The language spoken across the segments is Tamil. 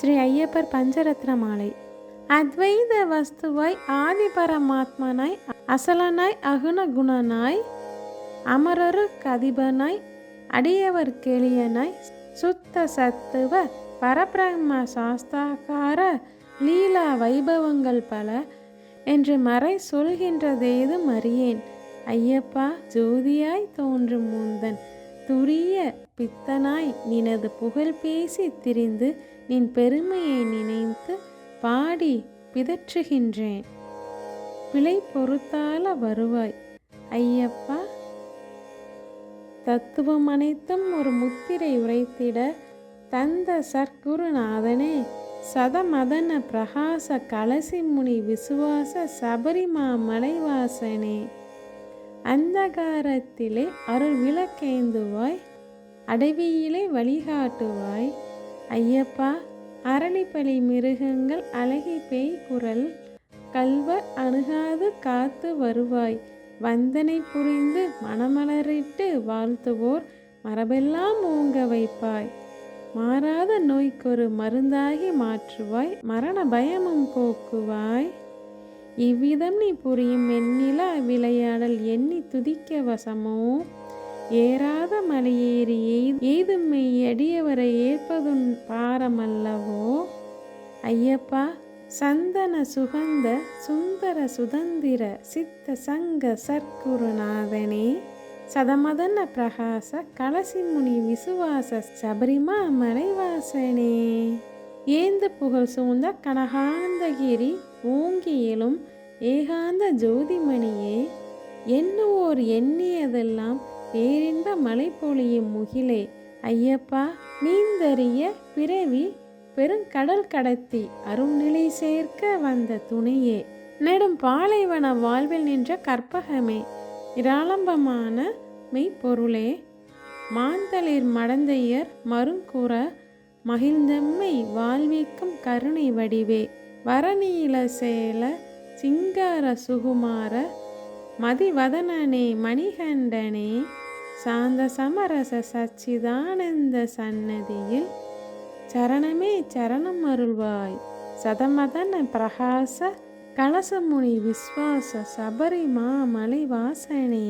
ஸ்ரீ ஐயப்பர் பஞ்சரத்ன மாலை. அத்வைத வஸ்துவாய் ஆதி பரமாத்மனாய் அசலனாய் அகுண குணனாய் அமரரு கதிபனாய் அடியவர் கெளியனாய் சுத்த சத்துவ பரபிரம்ம சாஸ்தாகார லீலா வைபவங்கள் பல என்று மறை சொல்கின்றதேதும் அறியேன். ஐயப்பா, ஜோதியாய் தோன்றும் முந்தன் துரிய பித்தனாய் நினது புகழ் பேசி திரிந்து நின் பெருமையை நினைத்து பாடி பிதற்றுகின்றேன். பிழை பொறுத்தால வருவாய் ஐயப்பா. தத்துவம் அனைத்தும் ஒரு முத்திரை உரைத்திட தந்த சற்குருநாதனே, சதமதன பிரகாச கலசி முனி விசுவாச சபரிமா மலைவாசனே, அந்தகாரத்திலே அருள் விளக்கேந்துவாய், அடவியிலே வழிகாட்டுவாய் ஐயப்பா. அரளிப்பலி மிருகங்கள் அழகி பேய் குரல் கல்வர் அணுகாது காத்து வருவாய். வந்தனை புரிந்து மனமலரிட்டு வாழ்த்துவோர் மரபெல்லாம் ஓங்க வைப்பாய். மாறாத நோய்க்கொரு மருந்தாகி மாற்றுவாய், மரண பயமும் போக்குவாய். இவ்விதம் நீ புரியும் வெண்ணிலா விளையாடல் எண்ணி துதிக்க வசமோ, ஏறாத மலையேறி எய்தும் மெய்யடியவரை ஏற்பதுன் பாரமல்லவோ ஐயப்பா. சந்தன சுகந்த சுந்தர சுதந்திர சித்த சங்க சற்குருநாதனே, சதமதன பிரகாச கலசி முனி விசுவாச சபரிமா மலைவாசனே, ஏந்த புகழ் சூழ்ந்த கனகாந்தகிரி ஓங்கியிலும் ஏகாந்த ஜோதிமணியே, எண்ணுவோர் எண்ணியதெல்லாம் பேரின்ப மலை பொழியும் முகிலே ஐயப்பா. நீந்தறிய பிறவி பெருங்கடல் கடத்தி அருள்நிலை சேர்க்க வந்த துணையே, நெடும் பாலைவன வாழ்வில் நின்ற கற்பகமே, நிராலம்பமான மெய்ப்பொருளே, மாந்தளிர் மடந்தையர் மருங்குற மகிழ்ந்தம்மை வாழ்விக்கும் கருணை வடிவே, வரநீல சேல சிங்கார சுகுமார மதிவதனனே மணிகண்டனே, சாந்த சமரச சச்சிதானந்த சன்னதியில் சரணமே சரணம் அருள்வாய். சதமதன பிரகாச கலசமுனி விஸ்வாச சபரிமா மலைவாசனே,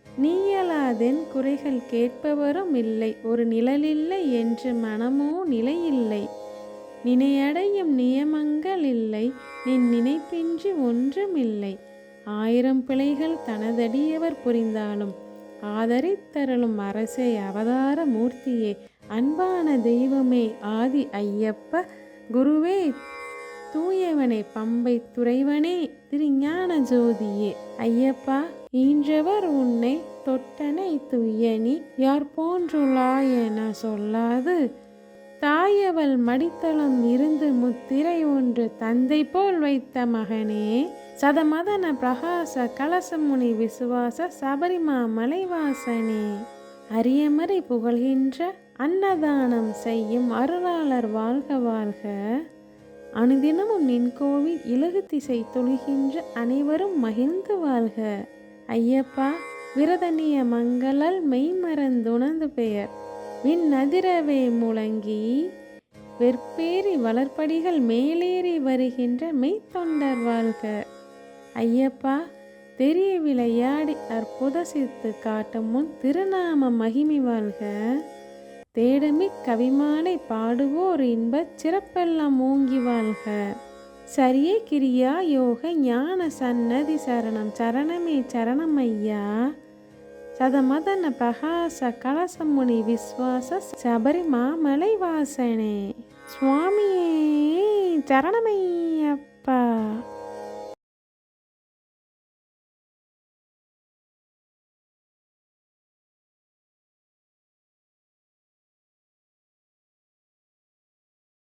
நீயலாதென் குறைகள் கேட்பவரும் இல்லை, ஒரு நிழலில்லை என்று மனமோ நிலையில்லை, நினையடையும் நியமங்கள் இல்லை, நின் நினைப்பின்றி ஒன்றுமில்லை. ஆயிரம் பிழைகள் தனதடியவர் புரிந்தாலும் ஆதரித்தருளும் அரசே, அவதார மூர்த்தியே, அன்பான தெய்வமே, ஆதி ஐயப்ப குருவே, தூயவனே, பம்பை துறைவனே, திருஞான ஜோதியே ஐயப்பா. ஈன்றவர் உன்னை தொட்டனை துய்யனி யார் போன்றுள்ளாயென சொல்லாது, தாயவள் மடித்தளம் இருந்து முத்திரை ஒன்று தந்தை போல் வைத்த மகனே, சதமதன பிரகாச கலசமுனி விசுவாச சபரிமா மலைவாசனே, அரியமறை புகழ்கின்ற அன்னதானம் செய்யும் அருளாளர் வாழ்க வாழ்க. அனுதினமும் நின் கோவில் இலகு திசை தொழுகின்ற அனைவரும் மகிழ்ந்து வாழ்க ஐயப்பா. விரதனிய மங்களல் மெய்மறந்துணர்ந்து பெயர் விண்ணதிரவே முழங்கி வெற்பேறி வளர்ப்படிகள் மேலேறி வருகின்ற மெய்த்தொண்டர் வாழ்க ஐயப்பா. தெரிய விளையாடி அற்புத சித்து காட்டும் முன் திருநாம மகிமை வாழ்க. தேடமி கவிமாலை பாடுவோர் இன்பச் சிறப்பெல்லாம் ஓங்கி வாழ்க. சரியே கிரியா யோக ஞான சன்னதி சரணம் சரணமே சரணம் ஐயா. சதமதன பிரகாச கலசமுனி விஸ்வாச சபரிமா மலைவாசனே, சுவாமியே சரணமை.